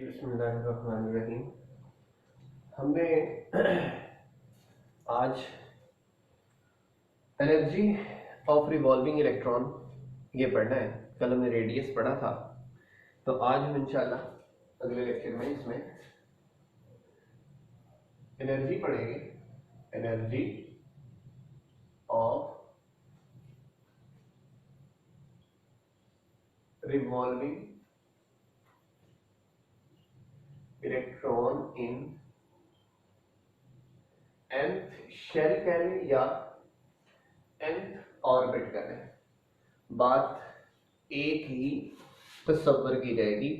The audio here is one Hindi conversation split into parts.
जी बिस्मिल्लाहिर्रहमानिर्रहीम। हमने आज एनर्जी ऑफ रिवॉल्विंग इलेक्ट्रॉन ये पढ़ना है। कल हमने रेडियस पढ़ा था, तो आज हम इंशाल्लाह अगले लेक्चर में इसमें एनर्जी पढ़ेंगे। Energy of revolving electron in nth shell कह लें या nth ऑर्बिट कह लें, बात एक ही तस्वर की जाएगी।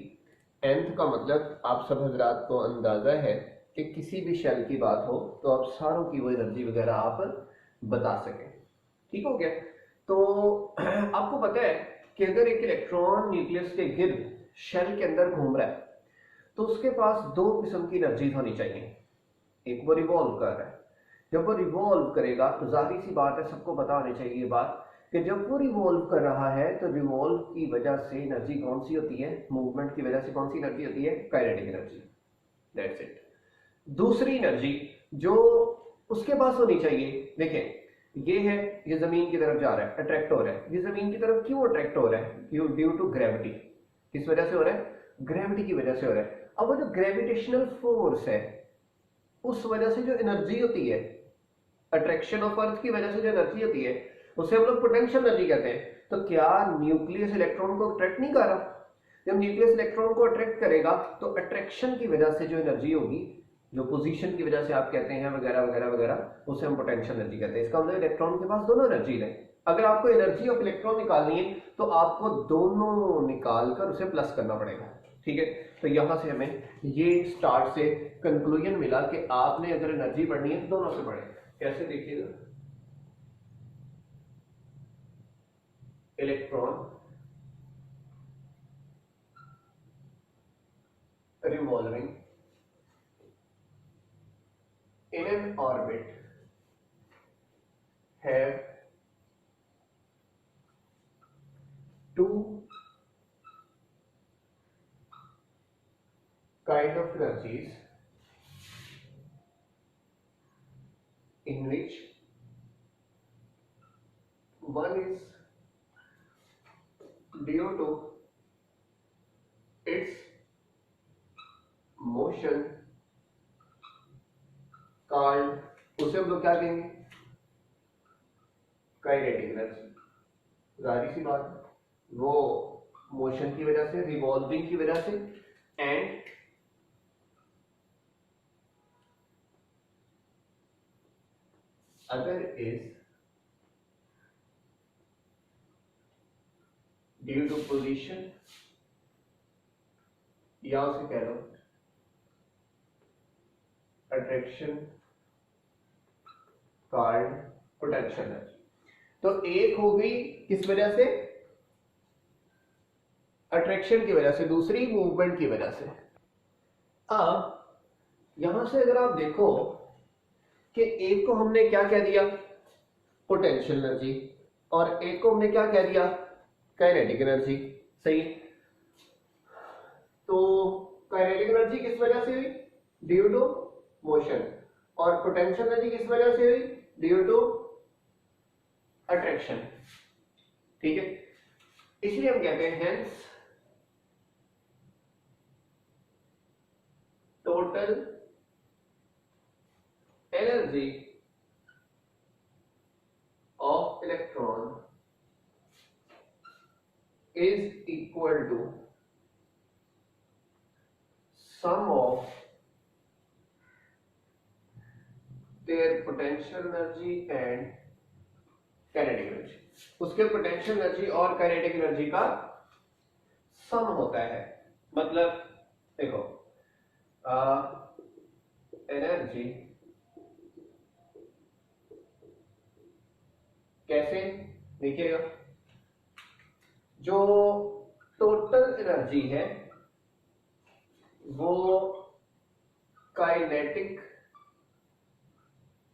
nth का मतलब आप सब हजरात को अंदाजा है कि किसी भी शेल की बात हो तो आप सारों की वो एनर्जी वगैरह आप बता सकें। ठीक हो गया? तो आपको पता है कि अगर एक इलेक्ट्रॉन न्यूक्लियस के गिर्द शेल के अंदर घूम रहा है तो उसके पास दो किस्म की एनर्जी होनी चाहिए। एक वो रिवॉल्व कर रहा है, जब वो रिवॉल्व करेगा तो जाहिर सी बात है, सबको पता होनी चाहिए ये बात कि जब वो रिवॉल्व कर रहा है तो रिवॉल्व की वजह से एनर्जी कौन सी होती है? मूवमेंट की वजह से कौन सी एनर्जी होती है? Kinetic energy. That's it. दूसरी एनर्जी जो उसके पास होनी चाहिए, देखें ये है, ये जमीन की तरफ जा रहा है, अट्रैक्ट हो रहा है। ये जमीन की तरफ क्यों अट्रैक्ट हो रहा है? Due to gravity. किस वजह से हो रहा है? ग्रेविटी की वजह से हो रहा है। अब वो जो ग्रेविटेशनल फोर्स है उस वजह से जो एनर्जी होती है, अट्रैक्शन ऑफ अर्थ की वजह से जो एनर्जी होती है उसे हम लोग पोटेंशियल एनर्जी कहते हैं। तो क्या न्यूक्लियस इलेक्ट्रॉन को अट्रैक्ट नहीं कर रहा? जब न्यूक्लियस इलेक्ट्रॉन को अट्रैक्ट करेगा तो अट्रैक्शन की वजह से जो एनर्जी होगी, जो पोजीशन की वजह से आप कहते हैं वगैरह वगैरह वगैरह, उसे हम पोटेंशियल एनर्जी कहते हैं। इसका मतलब इलेक्ट्रॉन के पास दोनों एनर्जी है। अगर आपको एनर्जी ऑफ इलेक्ट्रॉन निकालनी है तो आपको दोनों निकाल कर उसे प्लस करना पड़ेगा। ठीक है? तो यहां से हमें ये स्टार्ट से कंक्लूजन मिला कि आपने अगर एनर्जी पढ़नी है तो दोनों से पढ़े। कैसे? देखिएगा, electron revolving in an orbit have two kind of energies in which one is due to its motion called, उसे हम लोग क्या कहेंगे? Kinetic energy. जाहिर सी बात है, वो मोशन की वजह से, रिवॉल्विंग की वजह से, and other is due to position, या उसे कह लो अट्रैक्शन कॉल्ड पोटेंशियल एनर्जी। तो एक हो गई किस वजह से? अट्रैक्शन की वजह से, दूसरी मूवमेंट की वजह से। अब यहां से अगर आप देखो कि एक को हमने क्या कह दिया? पोटेंशियल एनर्जी, और एक को हमने क्या कह दिया? Kinetic energy. सही। तो काइनेटिक एनर्जी किस वजह से हुई? Due to motion. और पोटेंशियल एनर्जी किस वजह से हुई? Due to attraction. ठीक है? इसलिए हम कहते हैं hence total energy of electron is equal to sum of their potential energy and kinetic energy। उसके पोटेंशियल एनर्जी और काइनेटिक एनर्जी का सम होता है। मतलब देखो, एनर्जी कैसे देखिएगा, जो टोटल एनर्जी है वो काइनेटिक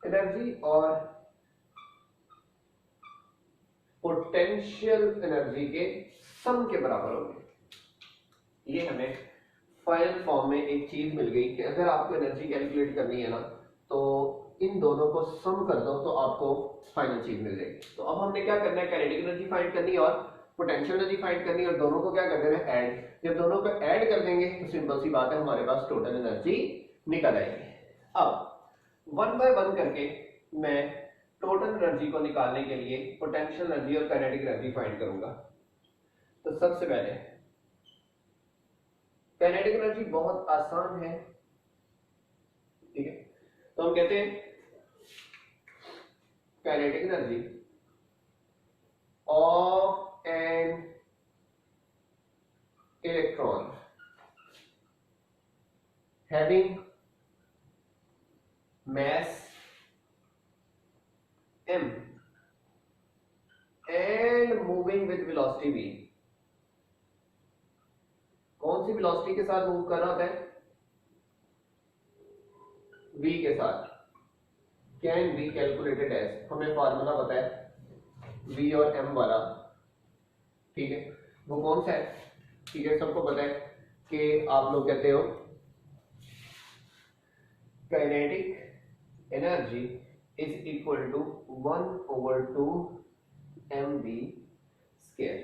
एनर्जी और पोटेंशियल एनर्जी के सम के बराबर होंगे। ये हमें फाइनल फॉर्म में एक चीज मिल गई कि अगर आपको एनर्जी कैलकुलेट करनी है ना, तो इन दोनों को सम कर दो तो आपको फाइनल चीज मिल जाएगी। तो अब हमने क्या करना है, काइनेटिक एनर्जी फाइंड करनी है और पोटेंशियल एनर्जी फाइंड करनी है, और दोनों को क्या कर देना है, ऐड। जब दोनों को ऐड कर देंगे तो सिंपल सी बात है, हमारे पास टोटल एनर्जी निकल आएगी। अब वन बाय वन करके मैं टोटल एनर्जी को निकालने के लिए पोटेंशियल एनर्जी और काइनेटिक एनर्जी फाइंड करूंगा। तो सबसे पहले काइनेटिक एनर्जी बहुत आसान है, ठीक है। तो हम कहते हैं kinetic energy of an electron having mass m and moving with velocity v। कौन सी वेलोसिटी के साथ मूव कर रहा होता है, v के साथ, कैन बी कैलकुलेटेड एज, हमें फार्मूला पता है v और m वाला, ठीक है। वो कौन सा है, ठीक है, सबको पता है कि आप लोग कहते हो kinetic energy is equal to 1/2 mv square,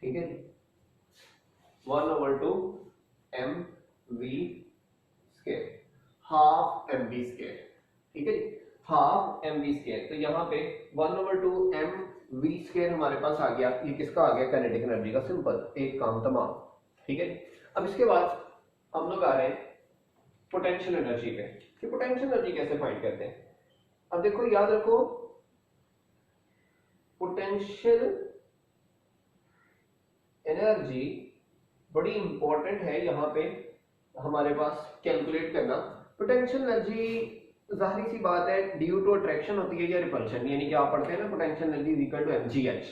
ठीक है, 1/2 mv square, half mv square, ठीक है जी, हाफ mv स्क्वायर। तो यहाँ पे 1/2 mv स्क्वायर हमारे पास आ गया, ये किसका आ गया, काइनेटिक एनर्जी का, सिंपल, एक काम तमाम, ठीक है। अब इसके बाद हम लोग आ रहे हैं पोटेंशियल एनर्जी पे, कि पोटेंशियल एनर्जी कैसे फाइंड करते हैं। अब देखो, याद रखो, पोटेंशियल एनर्जी बड़ी इंपॉर्टेंट है यहाँ पे हमारे पास कैलकुलेट करना। पोटेंशियल एनर्जी जाहिर सी बात है ड्यू टू अट्रैक्शन होती है या रिपल्शन, यानी कि आप पढ़ते हैं ना potential energy is equal to mgh,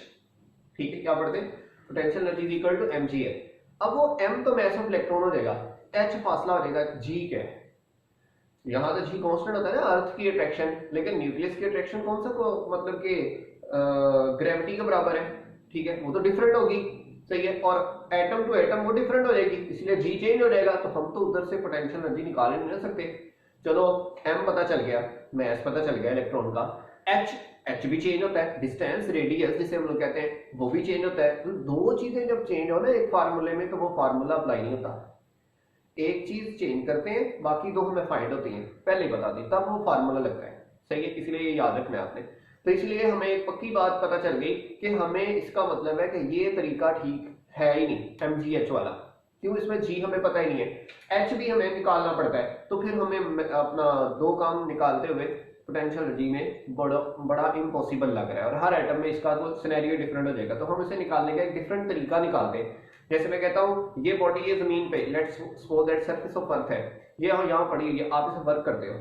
ठीक है, क्या पढ़ते हैं, potential energy is equal to mgh। अब वो m तो मास ऑफ इलेक्ट्रॉन हो जाएगा, h फासला हो जाएगा, g क्या है, यहाँ तो g कांस्टेंट होता है ना, अर्थ की अट्रैक्शन, लेकिन न्यूक्लियस की अट्रैक्शन कौन सा को मतलब कि ग्रेविटी के बराबर है, ठीक है, वो तो डिफरेंट होगी, सही है, और एटम टू एटम वो डिफरेंट हो जाएगी, इसलिए g चेंज हो जाएगा। तो हम तो उधर से पोटेंशियल एनर्जी निकाल ही नहीं सकते। चलो m पता चल गया, मास पता चल गया इलेक्ट्रॉन का, h भी चेंज होता है, डिस्टेंस रेडियस जिसे हम लोग कहते हैं वो भी चेंज होता है। तो दो चीजें जब चेंज हो ना एक फार्मूले में, तो वो फार्मूला अप्लाई नहीं होता, एक चीज चेंज करते हैं, बाकी दो हमें फाइंड होती हैं, पहले ही बता दी, तब वो फार्मूला लगता है, सही है, इसलिए ये याद रखना है आपने। तो इसलिए हमें एक पक्की बात पता चल गई कि हमें इसका मतलब है कि ये तरीका ठीक है ही नहीं, mgh वाला, क्यों, इसमें g हमें पता ही नहीं है, h भी हमें निकालना पड़ता है, तो फिर हमें अपना दो काम निकालते हुए पोटेंशियल एनर्जी में बड़ा इम्पॉसिबल लग रहा है, और हर एटम में इसका तो सिनेरियो डिफरेंट हो जाएगा। तो हम इसे निकालने का एक डिफरेंट तरीका निकालते हैं। जैसे मैं कहता हूँ ये बॉडी ये जमीन पे, let's suppose that surface of earth है, ये यहाँ पड़ी हुई है, आप इसे वर्क करते हो,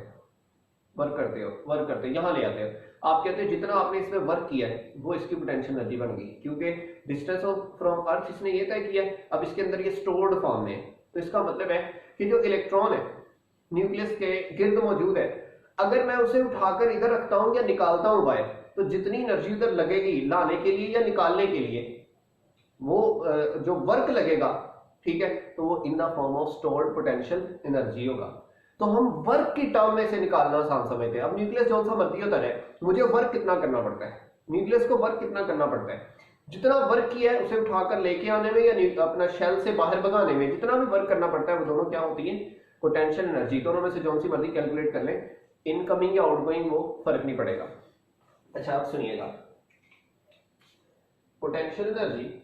यहाँ ले आते हो, आप कहते हो जितना आपने इसमें वर्क किया है वो इसकी पोटेंशियल एनर्जी बन गई, क्योंकि डिस्टेंस फ्रॉम अर्थ इसने ये तय किया है। अब इसके अंदर ये स्टोर्ड फॉर्म में है, तो इसका मतलब है कि जो इलेक्ट्रॉन है न्यूक्लियस के गिर्द मौजूद है, अगर मैं उसे उठाकर इधर रखता हूं या निकालता हूं बाहर, तो जितनी एनर्जी उधर लगेगी लाने के लिए या निकालने के लिए, वो जो वर्क लगेगा, ठीक है, तो वो in the form of stored potential energy होगा। तो हम वर्क की टर्म में से निकालना आसान समझते हैं। अब न्यूक्लियस जो सा मर्जी होता है, मुझे वर्क कितना करना पड़ता है, न्यूक्लियस को वर्क कितना करना पड़ता है, जितना वर्क किया है उसे उठाकर लेके आने में या अपना शेल से बाहर भगाने में जितना भी वर्क करना पड़ता है, वो दोनों क्या होती है, पोटेंशियल एनर्जी। दोनों में से जो सी मर्जी कैलकुलेट कर लें, इनकमिंग या आउटगोइंग वो फर्क नहीं पड़ेगा। अच्छा आप सुनिएगा, potential energy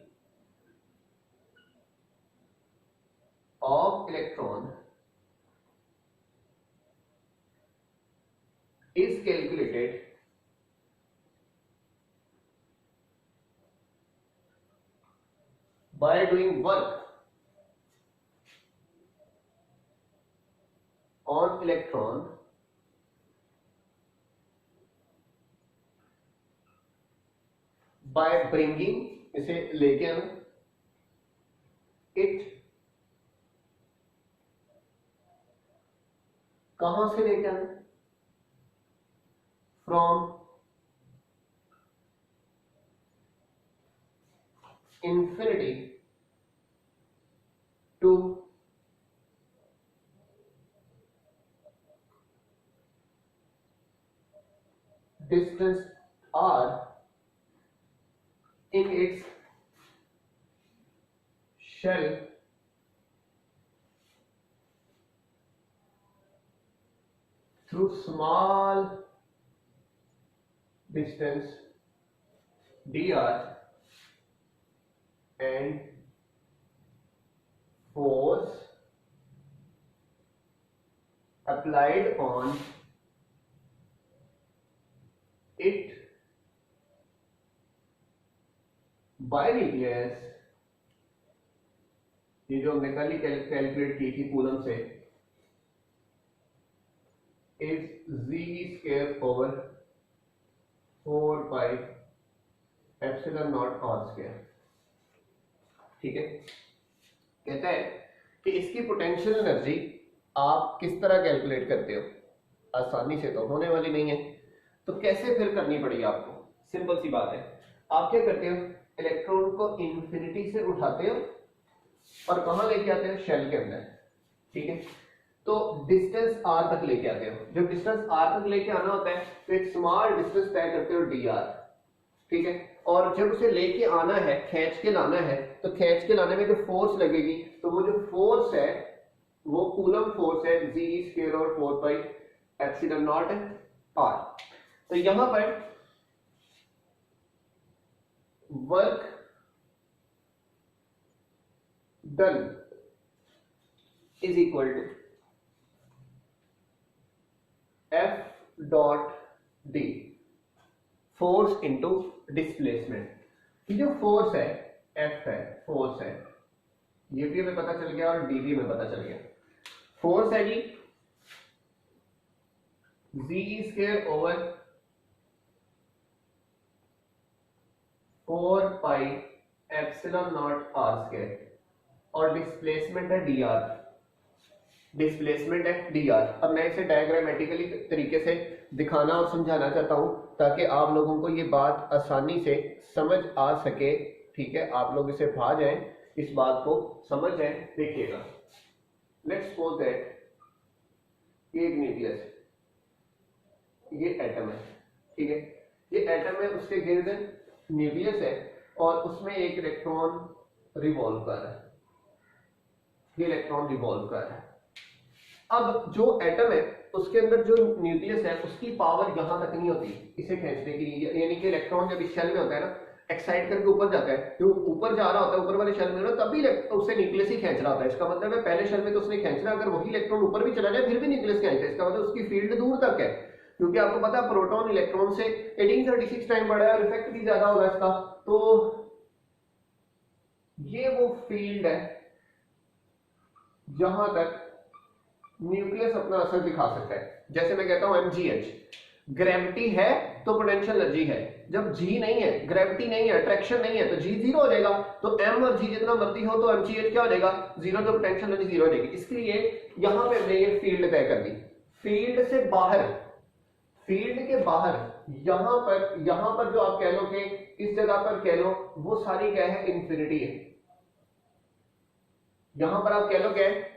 of electron is calculated by doing work on electron by bringing, इसे लेके आना, it कहां से लेके आना, from infinity to distance r in its shell through small distance dr and force applied on it by nucleus, ये जो हमने कल ही कैलकुलेट की थी कूलम से, is z square over 4 pi epsilon nought r square. ठीक है, कहता है कि इसकी पोटेंशियल एनर्जी आप किस तरह कैलकुलेट करते हो, आसानी से तो होने वाली नहीं है, तो कैसे फिर करनी पड़ेगी आपको। सिंपल सी बात है, आप क्या करते हो, इलेक्ट्रॉन को इंफिनिटी से उठाते हो और कहां लेके आते हो, शेल के अंदर। ठीक है, तो डिस्टेंस r तक लेके आते हो। जब डिस्टेंस r तक लेके आना होता है तो एक स्मॉल डिस्टेंस तय करते हो dr। ठीक है, और जब उसे लेके आना है, खींच के लाना है, तो खींच के लाने में जो फोर्स लगेगी, तो वो जो फोर्स है वो कूलम फोर्स है, z स्क्वायर और 4 पाई एप्सिलॉन नॉट r। तो यहां पर work done is equal to F dot D, force into displacement. ये जो फोर्स है F है, फोर्स है, ये भी हमें पता चल गया और डी भी हमें पता चल गया। फोर्स है जी z square over 4 pi epsilon nought r square, और डिस्प्लेसमेंट है dr, डिस्प्लेसमेंट है dr। अब मैं इसे डायग्रामेटिकली तरीके से दिखाना और समझाना चाहता हूं ताकि आप लोगों को ये बात आसानी से समझ आ सके। ठीक है, आप लोग इसे भा जाएं, इस बात को समझ जाएं। देखिएगा, लेट्स सपोज दैट ये एक न्यूक्लियस है, ये एटम है। ठीक है, ये एटम है, उसके गिर्द न्यूक्लियस है और उसमें एक इलेक्ट्रॉन रिवॉल्व कर रहा है, ये इलेक्ट्रॉन रिवॉल्व कर रहा है। अब जो एटम है उसके अंदर जो न्यूक्लियस है उसकी पावर यहां तक नहीं होती इसे खींचने के लिए, यानी कि इलेक्ट्रॉन जब इस शेल में होता है ना, एक्साइट करके ऊपर जाता है, जो ऊपर जा रहा होता है ऊपर वाले शेल में ना, तभी उसे न्यूक्लियस ही खींच रहा होता है। इसका मतलब है पहले शेल में तो उसने खींचना, अगर वही इलेक्ट्रॉन ऊपर भी चला जाए फिर भी न्यूक्लियस खींचता है। इसका मतलब उसकी फील्ड दूर तक है, क्योंकि आपको पता है प्रोटॉन इलेक्ट्रॉन से 1836 टाइम बड़ा है और इफेक्ट भी ज्यादा होगा इसका। तो ये वो फील्ड है जहां तक न्यूक्लियस अपना असर दिखा सकता है। जैसे मैं कहता हूं MgH, ग्रेविटी है तो पोटेंशियल एनर्जी है, जब G नहीं है, ग्रेविटी नहीं है, अट्रैक्शन नहीं है, तो G जीरो हो जाएगा। तो M और G जितना मर्जी हो तो MgH क्या हो जाएगा, जीरो, तो पोटेंशियल एनर्जी जीरो हो जाएगी। इसलिए यहां पे हमने ये फील्ड तय कर दी। फील्ड से बाहर, फील्ड के बाहर यहां पर जो आप कह लो कि इस जगह पर कह लो, वो सारी क्या है, इंफिनिटी है। यहां पर आप कह लो क्या है,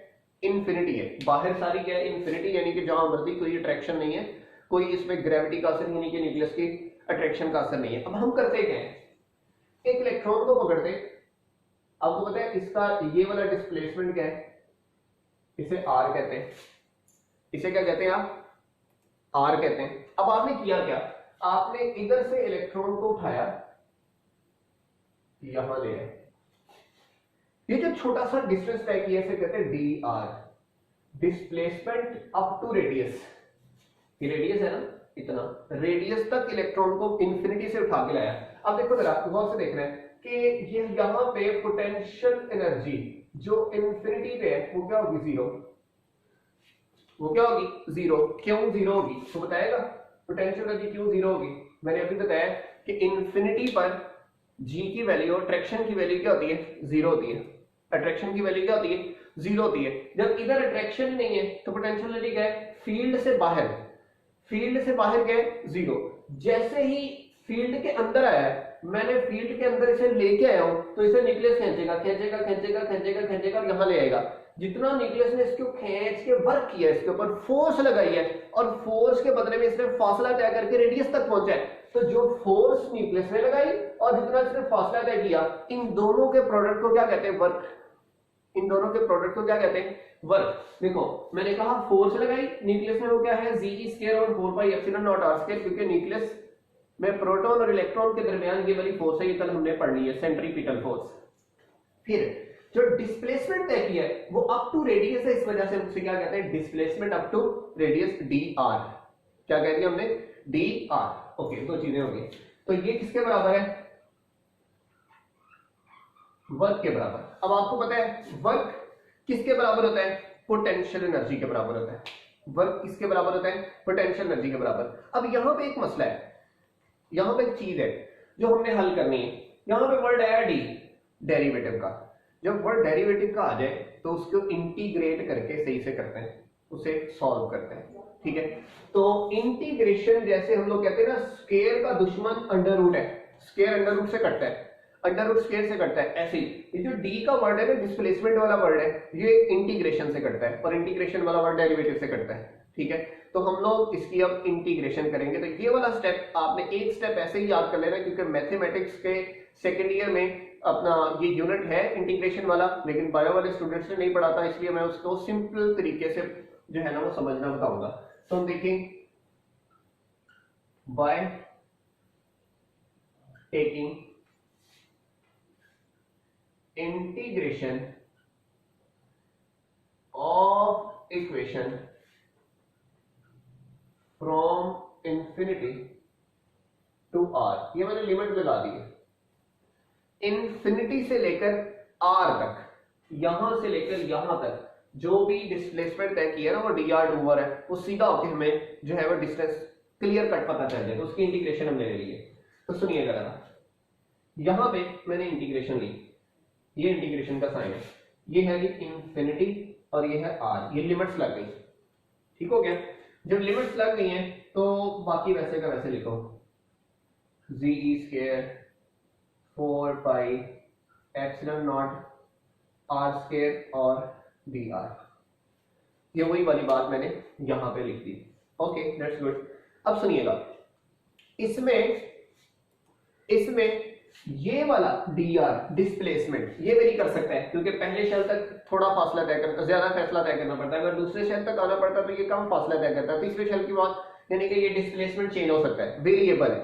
इंफिनिटी है। बाहर सारी क्या है, इंफिनिटी, यानी कि जहां मर्जी कोई अट्रैक्शन नहीं है, कोई इसमें ग्रेविटी का असर, यानी कि न्यूक्लियस की अट्रैक्शन का असर नहीं है। अब हम करते क्या है, एक इलेक्ट्रॉन को पकड़ते, आपको पता है इसका ये वाला डिस्प्लेसमेंट क्या है, इसे R कहते हैं। इसे क्या कहते हैं आप, R कहते हैं। अब आपने किया क्या, आपने इधर से इलेक्ट्रॉन को उठाया, यहां ले आए, ये जो छोटा सा डिस्टेंस तय किया इसे कहते हैं dr, displacement up to radius. ये रेडियस है ना, इतना रेडियस तक इलेक्ट्रॉन को इंफिनिटी से उठा के लाया। अब देखो जरा गौर से देख रहे हैं कि ये यहां पे पोटेंशियल एनर्जी जो इंफिनिटी पे है वो क्या होगी, जीरो। वो क्या होगी, जीरो। क्यों जीरो होगी तो बताएगा, पोटेंशियल एनर्जी क्यों जीरो होगी। मैंने अभी बताया कि इंफिनिटी पर G की वैल्यू, अट्रैक्शन की वैल्यू क्या होती है, जीरो होती है। अट्रैक्शन की वैल्यू क्या होती है, जीरो होती है। जब इधर अट्रैक्शन नहीं है तो पोटेंशियल एनर्जी क्या है, फील्ड से बाहर, फील्ड से बाहर क्या है, जीरो। जैसे ही फील्ड के अंदर आया है मैंने फील्ड के अंदर इसे लेके आया हूं तो इसे न्यूक्लियस खींचेगा खींचेगा खींचेगा खींचेगा खींचेगा और यहां ले आएगा। जितना न्यूक्लियस ने इसको खींच के वर्क किया, इसके ऊपर फोर्स लगाई है और फोर्स के बदले में इसने फासला तय करके रेडियस तक पहुंचा है, तो जो फोर्स न्यूक्लियस ने लगाई और जितना इसने फासला तय किया, इन दोनों के प्रोडक्ट को क्या कहते हैं? वर्क। इन दोनों के प्रोडक्ट को क्या कहते हैं? वर्क। देखो मैंने कहा फोर्स लगाई न्यूक्लियस में, वो क्या है? जी स्क्वायर और 4 pi epsilon not R square, क्योंकि न्यूक्लियस में प्रोटॉन और इलेक्ट्रॉन के दरमियान ये वाली फोर्स है, ये कल हमने पढ़ ली है, सेंट्रीपिटल फोर्स। फिर जो डिस्प्लेसमेंट तय किया है वो अप टू रेडियस है, इस वजह से उसे क्या कहते हैं? Displacement up to radius, D R. क्या कह दिया हमने? D R. ओके, दो चीजें हो गई। तो ये किसके बराबर है? वर्क के बराबर। अब आपको पता है वर्क किसके बराबर होता है? पोटेंशियल एनर्जी के बराबर होता है। वर्क किसके बराबर होता है? पोटेंशियल एनर्जी के बराबर। अब यहां पे एक मसला है, यहां पे एक चीज है जो हमने हल करनी है। यहां पे वर्ड आया डी, डेरिवेटिव का। जब वर्ड डेरिवेटिव का आ जाए तो उसको इंटीग्रेट करके सही से करते हैं, उसे सॉल्व करते हैं, ठीक है? तो इंटीग्रेशन, जैसे हम लोग कहते हैं ना, स्क्वायर का दुश्मन अंडर रूट है, स्क्वायर अंडर रूट से कटता है, अंडर रूट स्क्वायर से कटता है, ऐसे ही ये जो डी का वर्ड है ना, डिस्प्लेसमेंट वाला वर्ड है, ये इंटीग्रेशन से कटता है और इंटीग्रेशन वाला वर्ड डेरिवेटिव से कटता है, ठीक है? तो हम लोग इसकी अब इंटीग्रेशन करेंगे। तो ये वाला स्टेप आपने एक स्टेप ऐसे ही याद कर लेना, क्योंकि मैथमेटिक्स के सेकेंड ईयर में अपना ये यूनिट है इंटीग्रेशन वाला, लेकिन बायो वाले स्टूडेंट्स ने नहीं पढ़ा था, इसलिए मैं उसको सिंपल तरीके से जो है ना वो समझना बताऊंगा। तो हम देखें, by taking integration of equation from infinity to R, ये मैंने लिमिट लगा दी है, इंफिनिटी से लेकर आर तक, यहां से लेकर यहां तक जो भी डिस्प्लेसमेंट तय किया ना वो डी आर ओवर है, वो सीधा होकर हमें जो है वो डिस्टेंस क्लियर कट पता चल जाए, तो उसकी इंटीग्रेशन हमने ले ली है। तो सुनिएगा जरा, यहां पे मैंने इंटीग्रेशन ली, ये इंटीग्रेशन का साइन है, ये है कि इंफिनिटी और ये है आर, ये लिमिट्स लग गई, ठीक हो गया? जब लिमिट्स लग गई हैं तो बाकी वैसे का वैसे लिखो, Z E square 4 pi epsilon not R square और डी आर, ये वही वाली बात मैंने यहां पे लिख दी। Okay, that's good. अब सुनिएगा, इसमें ये वाला डी आर डिस्प्लेसमेंट ये वेरी कर सकता है, क्योंकि पहले शेल तक थोड़ा फासला तय करना, ज्यादा फासला तय करना पड़ता है, अगर दूसरे शेल तक आना पड़ता है तो ये कम फासला तय करता है, तीसरे शेल की बात, यानी कि ये डिस्प्लेसमेंट चेंज हो सकता है, वेरिएबल है।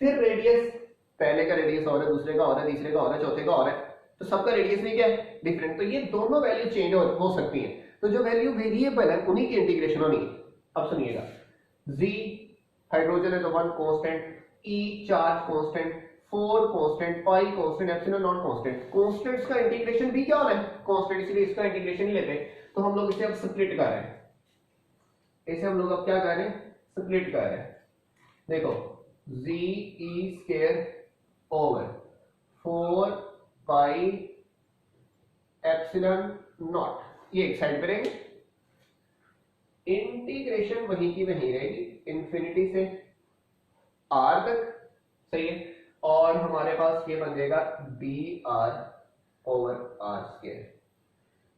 फिर रेडियस, पहले का रेडियस और है, दूसरे का और है, तीसरे का और है, चौथे का और है, तो सबका रेडियस नहीं क्या है? डिफरेंट। तो ये दोनों वैल्यू चेंज हो सकती है, तो जो वैल्यू वेरिएबल है उन्हीं की इंटीग्रेशन होनी है। अब सुनिएगा, जी हाइड्रोजन है तो 1 constant, E charge constant, 4 constant, pi constant, epsilon not constant. Constants का इंटीग्रेशन भी क्या होना है? कांस्टेंट, इसलिए इसका इंटीग्रेशन ही लेते हैं। तो हम लोग इसे अब स्प्लिट कर रहे हैं, इसे हम लोग अब क्या कर रहे हैं? स्प्लिट कर रहे हैं। देखो, Z E square over 4 pi epsilon not, ये एक साइड पे रहेंगे, इंटीग्रेशन वहीं की वहीं रहेगी, इंफिनिटी से आर तक, सही है? और हमारे पास ये बन जाएगा D R over R square,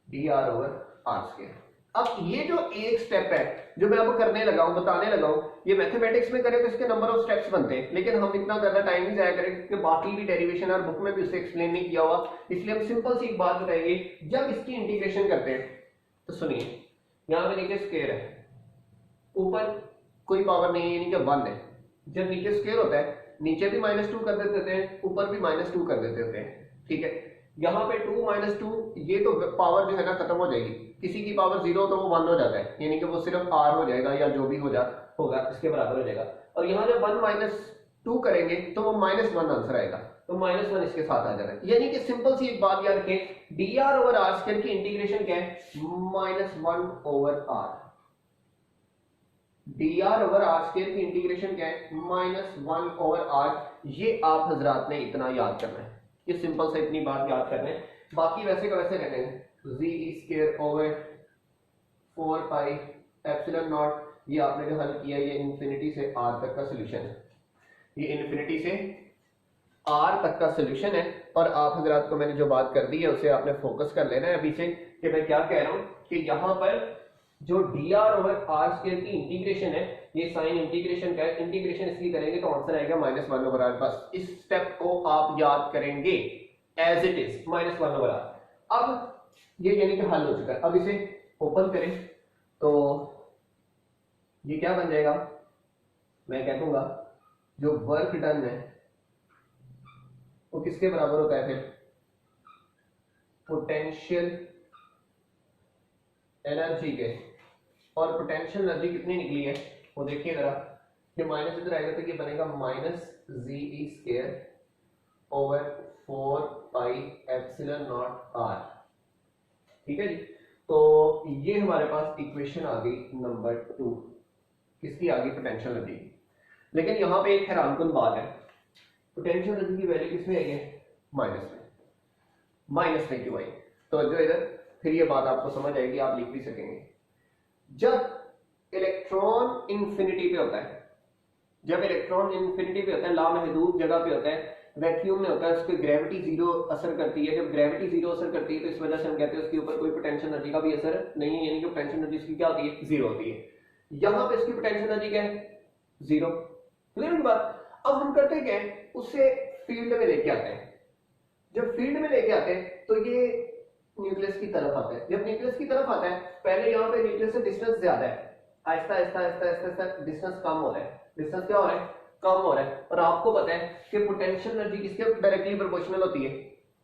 D R over R square. अब ये जो एक स्टेप है जो मैं अब करने लगा हूं, बताने लगा हूं, ये मैथमेटिक्स में करें तो इसके नंबर ऑफ स्टेप्स बनते हैं, लेकिन हम इतना ज्यादा टाइम नहीं जाया करें क्योंकि बाकी भी डेरिवेशन और बुक में भी उसे एक्सप्लेन नहीं किया हुआ, इसलिए हम सिंपल सी एक बात बताएंगे। जब इसकी इंटीग्रेशन करते हैं तो सुनिए, यहां पे नीचे स्क्वायर है, ऊपर कोई पावर नहीं है, यानी कि 1 है। जब नीचे स्क्वायर होता है, नीचे भी -2 कर देते हैं, ऊपर भी -2 कर देते होते हैं, ठीक है? यहाँ पे 2 - 2, ये तो पावर जो है ना खत्म हो जाएगी, किसी की पावर 0 तो वो 1 हो जाता है, यानी कि वो सिर्फ r हो जाएगा या जो भी होगा इसके बराबर हो जाएगा। और यहाँ जब 1 - 2 करेंगे तो वो -1 आंसर आएगा, तो -1 इसके साथ आ जाता है। यानी कि सिंपल सी एक बात याद रखें, dr ओवर r स्क्वायर की इंटीग्रेशन क्या है? -1 over r। dr over r square की इंटीग्रेशन क्या है? -1 ओवर r। ये आप हजरात ने इतना याद करना है, ये सिंपल से इतनी बात याद करना है, बाकी वैसे का वैसे रहने हैं। Z square over 4 pi epsilon not, ये आपने जो हल किया ये इंफिनिटी से r तक का सॉल्यूशन है, ये इंफिनिटी से आर तक का सोल्यूशन है। और आप हजरात को मैंने जो बात कर दी है उसे आपने फोकस कर लेना है अभी से कि मैं क्या कह रहा हूं कि यहां पर जो dr ओवर आर स्क्वायर की इंटीग्रेशन है, ये साइन इंटीग्रेशन का है, इंटीग्रेशन इसकी करेंगे तो आंसर आएगा -1 ओवर आर। बस इस स्टेप को आप याद करेंगे as it is, -1 over R. अब ये यानी कि हल हो चुका है। अब इसे ओपन करें तो ये क्या बन जाएगा, मैं कह दूंगा जो वर्क डन है वो किसके बराबर होता है, फिर पोटेंशियल एनर्जी के। और पोटेंशियल एनर्जी कितनी निकली है वो देखिए जरा, ये माइनस इधर आएगा तो ये बनेगा -GE² ओवर 4πε0r। ठीक है जी। तो ये हमारे पास इक्वेशन आ गई नंबर 2, किसकी आ गई, पोटेंशियल एनर्जी। लेकिन यहां पे एक हैरानकुन बात है, पोटेंशियल एनर्जी की वैल्यू किसमें आई है, माइनस में क्यों आई। तो जो इधर फिर ये बात आपको समझ आएगी, आप लिख भी सकेंगे। जब इलेक्ट्रॉन इंफिनिटी पे होता है, जब इलेक्ट्रॉन इंफिनिटी पे होता है, लामहदूद जगह पे होता है, वैक्यूम में होता है, उस पर ग्रेविटी जीरो असर करती है। जब ग्रेविटी जीरो असर करती है तो इस वजह से हम कहते हैं उसके ऊपर कोई पोटेंशियल एनर्जी का भी असर नहीं है, यानी कि पोटेंशियल एनर्जी इसकी क्या होती है, जीरो होती है। यहां पे इसकी पोटेंशियल एनर्जी क्या है, जीरो। क्लियर है बात। अब हम करते क्या है, उसे फील्ड में लेके आते हैं। जब फील्ड में लेके आते हैं तो ये न्यूक्लियस की तरफ आता है। जब न्यूक्लियस की तरफ आता है, पहले यहाँ पे न्यूक्लियस से डिस्टेंस ज्यादा है, आहिस्ता आहिस्ता आहिस्ता आहिस्ता डिस्टेंस कम हो रहा है, डिस्टेंस क्या हो रहा है, कम हो रहा है। और आपको पता है कि पोटेंशियल एनर्जी किसके डायरेक्टली प्रोपोर्शनल होती है,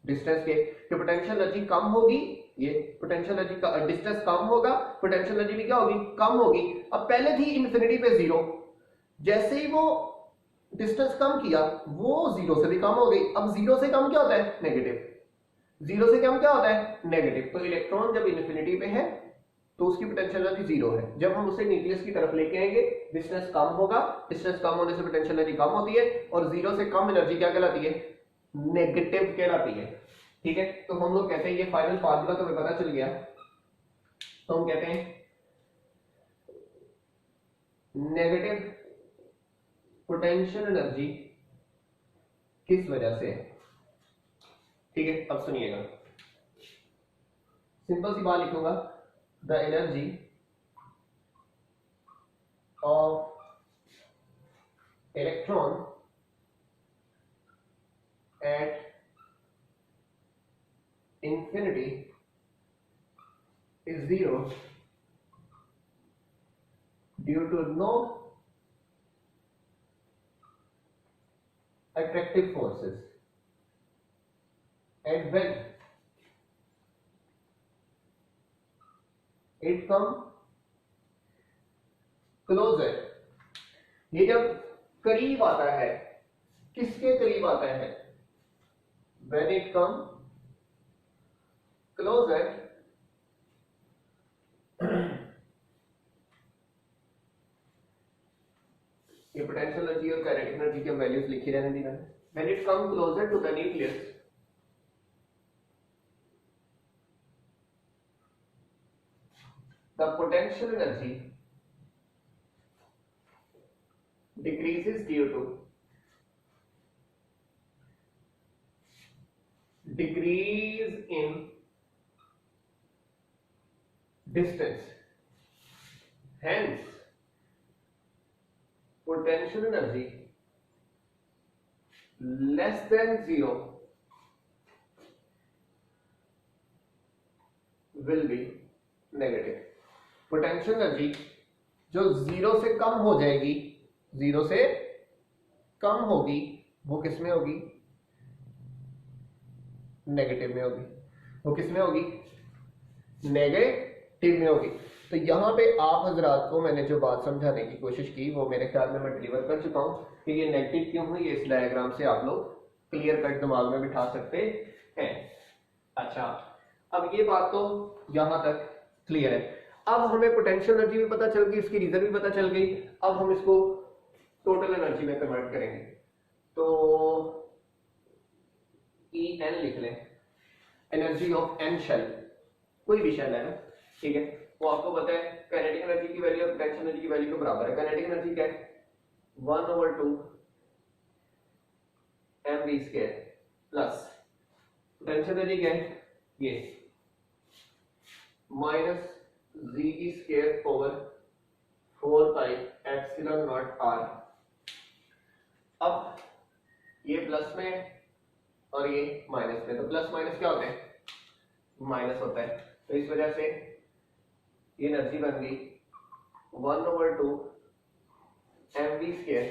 डिस्टेंस के। कि पोटेंशियल एनर्जी कम होगी, ये पोटेंशियल एनर्जी का डिस्टेंस कम होगा, पोटेंशियल एनर्जी भी क्या होगी, कम होगी। अब पहले थी इंफिनिटी पे जीरो, जैसे ही वो डिस्टेंस कम किया वो जीरो से भी कम हो गई। अब जीरो से कम क्या होता है, नेगेटिव। जीरो से कम क्या होता है, नेगेटिव। तो इलेक्ट्रॉन जब इन्फिनिटी पे है तो उसकी पोटेंशियल एनर्जी जीरो है। जब हम उसे न्यूक्लियस की तरफ लेके आएंगे, डिस्टेंस कम होगा, डिस्टेंस कम होने से पोटेंशियल एनर्जी कम होती है, और जीरो से कम एनर्जी क्या कहलाती है, नेगेटिव कहलाती है। ठीक है। तो हम लोग कहते हैं, ये फाइनल फार्मूला तो हमें पता चल गया, तो हम कहते हैं नेगेटिव पोटेंशियल एनर्जी किस वजह से। ठीक है। अब सुनिएगा, सिंपल सी बात लिखूंगा, the energy of electron at infinity is zero due to no attractive forces, and when it come closer, ये जब करीब आता है, किसके करीब आता है, when it come closer ये पोटेंशियल एनर्जी और काइनेटिक एनर्जी के वैल्यूज लिखी रहने दी मैंने। When it come closer to the nucleus, the potential energy decreases due to decrease in distance. Hence, potential energy less than zero will be negative. Potential energy जो जीरो से कम हो जाएगी, जीरो से कम होगी, वो किस में होगी, नेगेटिव में होगी। वो किस में होगी, नेगेटिव में होगी। तो यहां पे आप हजरात को मैंने जो बात समझाने की कोशिश की वो मेरे ख्याल में मैं डिलीवर कर चुका हूं कि ये नेगेटिव क्यों हुई, इस डायग्राम से आप लोग क्लियर कट दिमाग में बिठा सकते हैं। अच्छा, अब ये बात तो यहां तक क्लियर है। अब हमें पोटेंशियल एनर्जी भी पता चल गई, उसकी रीजन भी पता चल गई। अब हम इसको टोटल एनर्जी में कन्वर्ट करेंगे। तो EN लिख लें, एनर्जी ऑफ एन शेल, कोई भी शेल है ना, ठीक है। वो आपको पता है काइनेटिक एनर्जी की वैल्यू और पोटेंशियल एनर्जी की वैल्यू के बराबर है। काइनेटिक एनर्जी क्या है, 1/2 M V square plus potential energy क्या है ये minus Z E square over 4 pi epsilon not R. अब ये प्लस में और ये माइनस में, तो प्लस माइनस क्या होता है माइनस होता है, तो इस वजह से ये एनर्जी बन गई 1/2 M V square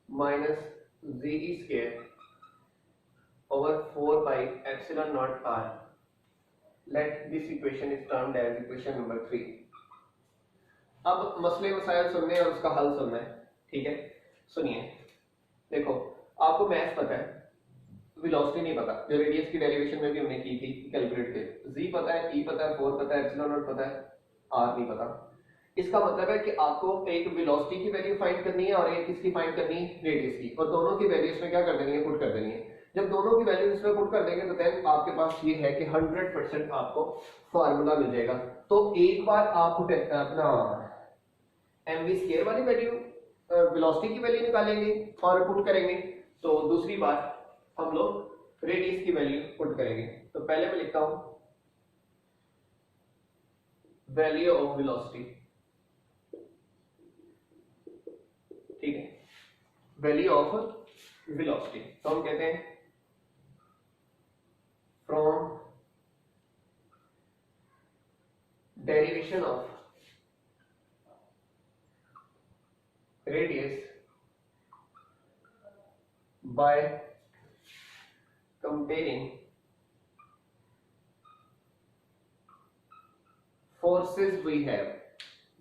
minus Z E square over 4 pi epsilon not R. Let this equation is termed as equation number 3। अब मसले मसाइल सुनने हैं और उसका हल सुनना है, ठीक है। सुनिए, देखो आपको मैथ्स पता है, वेलोसिटी नहीं पता, जो रेडियस की डेरिवेशन में भी हमने की थी कैलकुलेट के, जी पता है, ई पता है, 4 पता है, एप्सिलॉन नॉट पता है, आर नहीं पता। इसका मतलब है कि आपको एक वेलोसिटी की वैल्यू फाइंड करनी है और एक किसकी फाइंड करनी है रेडियस की, और दोनों की वैल्यू इसमें क्या कर देनी है पुट कर देनी है। जब दोनों की वैल्यू इसमें पुट कर देंगे तो देन आपके पास ये है कि 100% आपको फार्मूला मिल जाएगा। तो एक बार आप अपना एम वी स्केयर वाली वैल्यू वेलोसिटी की वैल्यू निकालेंगे और पुट करेंगे, तो दूसरी बार हम लोग रेडियस की वैल्यू पुट करेंगे। तो पहले मैं लिखता हूं वैल्यू ऑफ वेलोसिटी, ठीक है, वैल्यू ऑफ वेलोसिटी। तो हम कहते हैं from derivation of radius by comparing forces we have।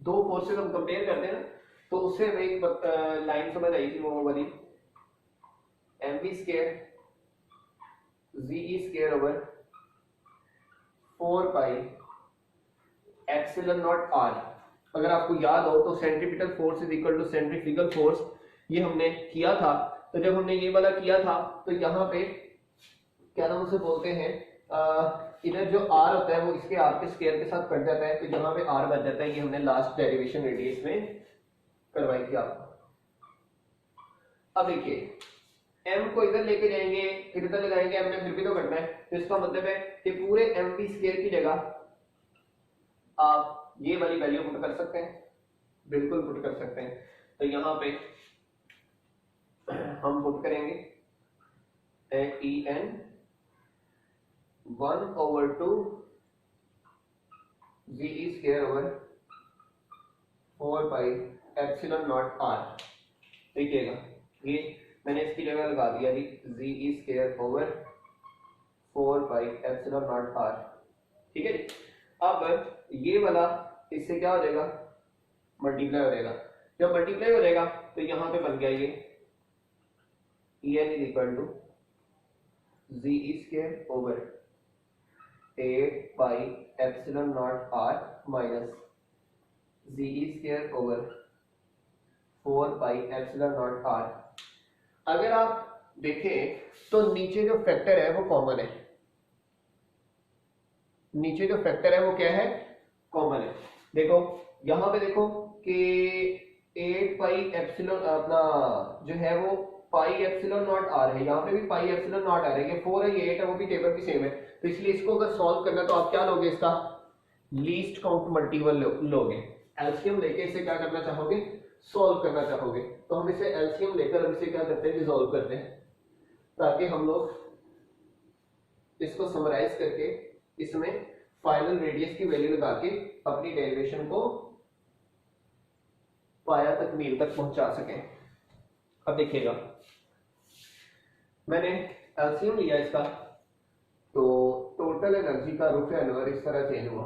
दो फोर्सेस हम कंपेयर करते हैं ना, तो उससे हमें एक लाइन समझ आई थी वो वाली M V square Z E square over 4 pi epsilon not R. अगर आपको याद हो तो centripetal force is equal to centrifugal force, ये हमने किया था। तो जब हमने ये वाला किया था तो यहाँ पे क्या नाम उसे बोलते हैं, इधर जो आर होता है वो इसके आर के स्क्वायर के साथ कट जाता है, तो यहाँ पे आर बच जाता है। ये हमने लास्ट डेरिवेशन रेडियस में करवाई थी आपको। अब देखिए एम को इधर लेके जाएंगे फिर इधर ले जाएंगे, एम ने फिर भी तो कटना है, तो इसका मतलब है कि पूरे एम वी स्क्वायर की जगह आप ये वाली वैल्यू पुट कर सकते हैं, बिल्कुल पुट कर सकते हैं। तो यहां पे हम पुट करेंगे E N 1/2 Z E square over 4 pi epsilon not R. देखिएगा ये मैंने इसकी जगह लगा दिया Z E square over 4 pi epsilon not R, ठीक है। अब ये वाला इससे क्या हो जाएगा मल्टीप्लाई हो जाएगा। जब मल्टीप्लाई हो जाएगा तो यहां पे बन गया ये E N is equal to Z E square over 8 pi epsilon not R minus Z E square over 4 pi epsilon not R. अगर आप देखें तो नीचे जो फैक्टर है वो कॉमन है, नीचे जो फैक्टर है वो क्या है कॉमन है। देखो यहां पे देखो कि 8 पाई एप्सिलॉन अपना जो है वो पाई एप्सिलॉन नॉट आर है, यहाँ पे भी पाई एप्सिलॉन नॉट आ रहा है, ये 4 है ये 8 है, वो भी टेबल की सेम है। तो इसलिए इसको अगर सॉल्व करना तो आप क्या लोगे, इसका लीस्ट काउंट मल्टीपल लोगे, एलसीएम लेके इसे क्या करना चाहोगे सॉल्व करना चाहोगे। तो हम इसे एलसीएम लेकर अब इसे क्या करते हैं रिजॉल्व करते हैं, ताकि हम लोग इसको समराइज करके इसमें फाइनल रेडियस की वैल्यू लगा के अपनी डेरिवेशन को पाया तकमील तक पहुंचा सकें। अब देखिएगा मैंने एलसीएम लिया इसका, तो टोटल एनर्जी का रुख एनवर इस तरह चेंज हुआ,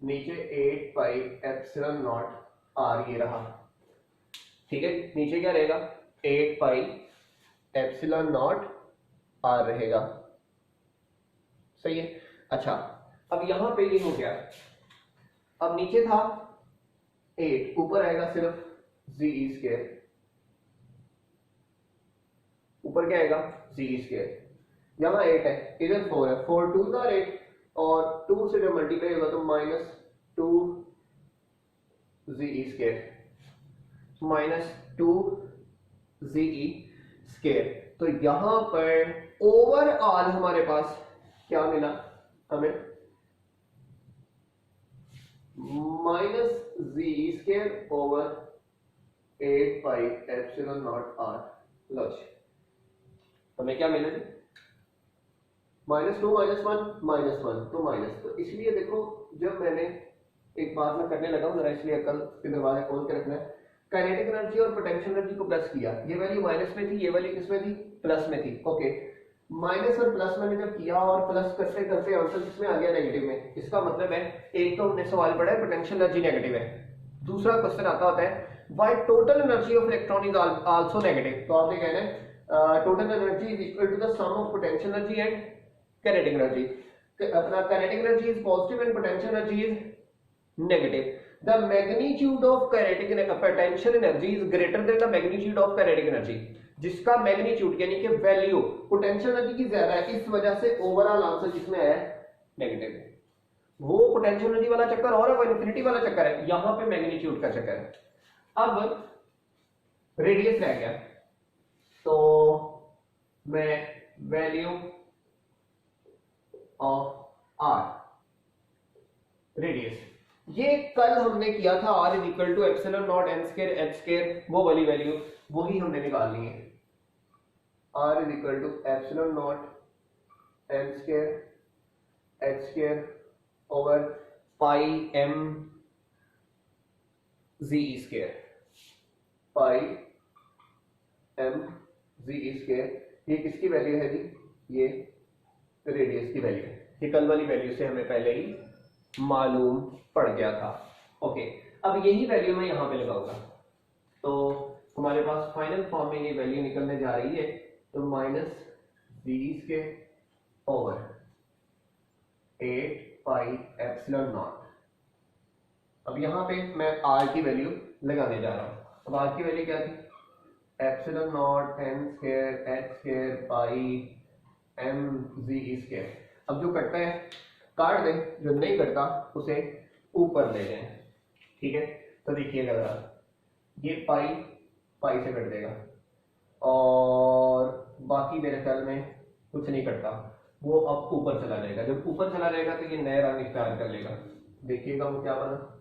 नीचे 8 पाई एप्सिलॉन नॉट आर ये रहा, ठीक है। नीचे क्या रहेगा 8 पाई एप्सिलॉन नॉट आर रहेगा, सही है। अच्छा अब यहां पे ये हो गया, अब नीचे था 8, ऊपर आएगा सिर्फ जी ई स्क्वायर, ऊपर क्या आएगा जी ई स्क्वायर, यहां 8 है इधर 4 है, 4 2 का 8 और 2 से जब मल्टीप्लाई होगा तो -2 जी ई स्क्वायर -2 जी ई स्केयर। तो यहां पर ओवरऑल हमारे पास क्या मिला हमें, minus Z square over 8 pi epsilon not R. लो जी, हमें क्या मिला जी, -2 -1 तो माइनस। तो इसलिए देखो जब मैंने एक बात मैं करने लगा हूं जरा, इसलिए अकल के दरवाजा खोल के रखना है। काइनेटिक एनर्जी और पोटेंशियल एनर्जी को प्लस किया, ये वैल्यू माइनस में थी, ये वैल्यू किसमें थी, प्लस में थी। ओके, माइनस और प्लस मैंने जब किया और प्लस करते करते आंसर किसमें आ गया, नेगेटिव में। इसका मतलब है एक तो हमने सवाल पढ़ा है पोटेंशियल एनर्जी नेगेटिव है, दूसरा क्वेश्चन आता होता है why total energy of electron is also negative. तो आपने कहना है total energy is equal to the sum of potential energy and kinetic energy. अपना kinetic energy is positive and potential energy is negative. The magnitude of kinetic potential energy is greater than the magnitude of kinetic energy. जिसका मैग्नीट्यूड यानी कि वैल्यू पोटेंशियल एनर्जी की ज्यादा है, इस वजह से ओवरऑल आंसर किसमें आया है, नेगेटिव। वो पोटेंशियल एनर्जी वाला चक्कर और है, वो इन्फिनिटी वाला चक्कर है, यहां पे मैग्नीट्यूड का चक्कर है। अब रेडियस रह गया, तो मैं वैल्यू ऑफ आर रेडियस, ये कल हमने किया था r is equal to epsilon nought n square h square, वो वाली वैल्यू वही हमने निकालनी है। r is equal to epsilon nought n square h square over pi m z square, pi m z square. ये किसकी वैल्यू है जी, ये रेडियस की वैल्यू है। ये कल वाली वैल्यू से हमें पहले ही मालूम पड़ गया था। ओके, अब यही वैल्यू मैं यहां पे लगाऊंगा, तो हमारे पास फाइनल फॉर्म में ये वैल्यू निकलने जा रही है, तो माइनस जी के ओवर 8 पाई एप्सिलॉन नॉट। अब यहां पे मैं आर की वैल्यू लगाने जा रहा हूं। अब आर की वैल्यू क्या थी, epsilon nought n square h square pi m z square. अब जो कटता है काट दें, जो नहीं कटता उसे ऊपर ले जाएं। ठीक है, तो देखिएगा जरा, ये पाई पाई से कट देगा और बाकी मेरे ख्याल में कुछ नहीं कटता, वो अब ऊपर चला जाएगा। जब ऊपर चला जाएगा तो ये नया रंग इख्तियार कर लेगा। देखिएगा वो क्या बना,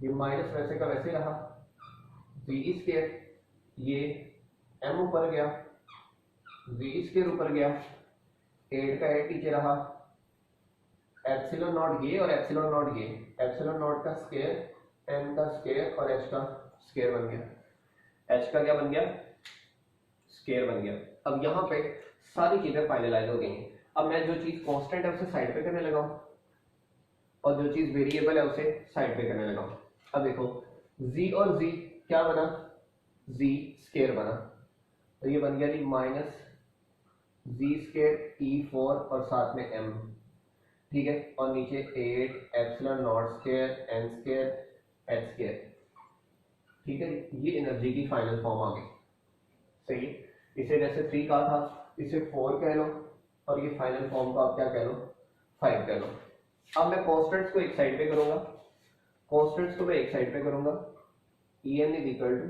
ये माइनस वैसे का वैसे रहा, जी स्क्वायर, ये m ऊपर गया, जी स्क्वायर ऊपर गया, 8 का 8 नीचे रहा, एप्सिलॉन नॉट ये और एप्सिलॉन नॉट ये, एप्सिलॉन नॉट का स्क्वायर, m का स्क्वायर और h का स्क्वायर बन गया। h का क्या बन गया, स्क्वायर बन गया। अब यहाँ पे सारी चीजें फाइनलाइज हो गई हैं। अब मैं जो चीज कांस्टेंट है उसे साइड पे करने लगा हूँ और जो चीज वेरिएबल है उसे साइड पे करने लगा हूँ। अब देखो z और z क्या बना, z स्क्वायर बना, तो ये बन गया जी माइनस जी स्क्वायर e4 और साथ में m। ठीक है, और नीचे 8 epsilon not square n square h square. ठीक है, ये एनर्जी की फाइनल फॉर्म आ गई। सही है, इसे जैसे 3 कहा था, इसे 4 कह लो और ये फाइनल फॉर्म को आप क्या कह लो, 5 कह लो। अब मैं कॉन्स्टेंट्स को एक साइड पे करूंगा, कॉन्स्टेंट्स को मैं एक साइड पे करूंगा, en इज इक्वल टू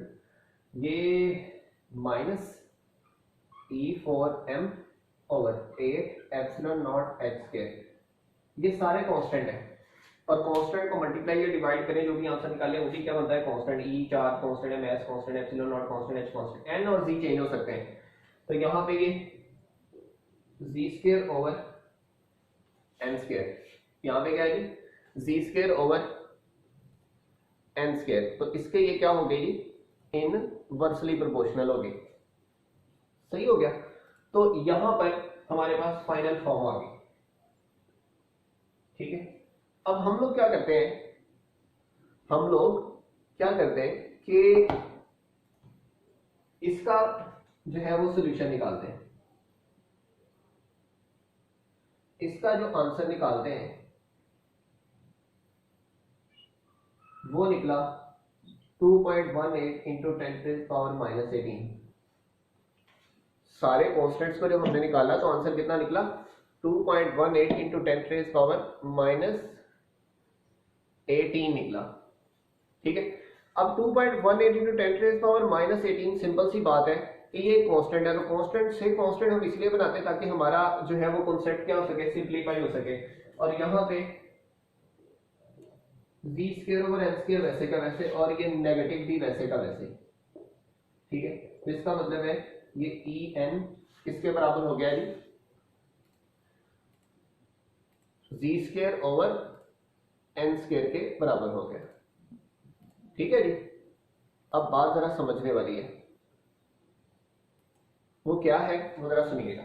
ये minus e4m over 8 epsilon not h square. ये सारे कांस्टेंट हैं और कांस्टेंट को मल्टीप्लाई या डिवाइड करें, जो भी आंसर निकाले उसी क्या बनता है, कांस्टेंट। e4 कांस्टेंट है, m constant, epsilon not constant, h constant, n और z चेंज हो सकते हैं। तो यहाँ पे ये z square over n square, यहाँ पे क्या है जी z square over n square. तो इसके ये क्या हो गई, इनवर्सली प्रोपोर्शनल हो गई। सही हो गया, तो यहां पर हमारे पास फाइनल फॉर्म आ गई। ठीक है, अब हम लोग क्या करते हैं, हम लोग क्या करते हैं कि इसका जो है वो सॉल्यूशन निकालते हैं। इसका जो आंसर निकालते हैं वो निकला 2.18 इंटू 10⁻⁻18। सारे कॉन्स्टेंट्स को जब हमने निकाला तो आंसर कितना निकला, 2.18 इंटू 10⁻18 निकला। ठीक है, अब 2.18 इंटू 10⁻18 सिंपल सी बात है, कि ये कांस्टेंट है, तो कांस्टेंट से कांस्टेंट हम इसलिए बनाते हैं ताकि हमारा जो है वो कॉन्सेप्ट क्या हो सके, सिंप्लीफाई हो सके। और यहाँ पे v square over n square वैसे का वैसे, और ये नेगेटिव भी वैसे का वैसे, ठीक है। तो इसका मतलब है ये ई एन किसके बराबर हो गया जी, v square over n square के बराबर हो गया, ठीक है जी। अब बात जरा समझने वाली है, वो क्या है वो जरा सुनिएगा।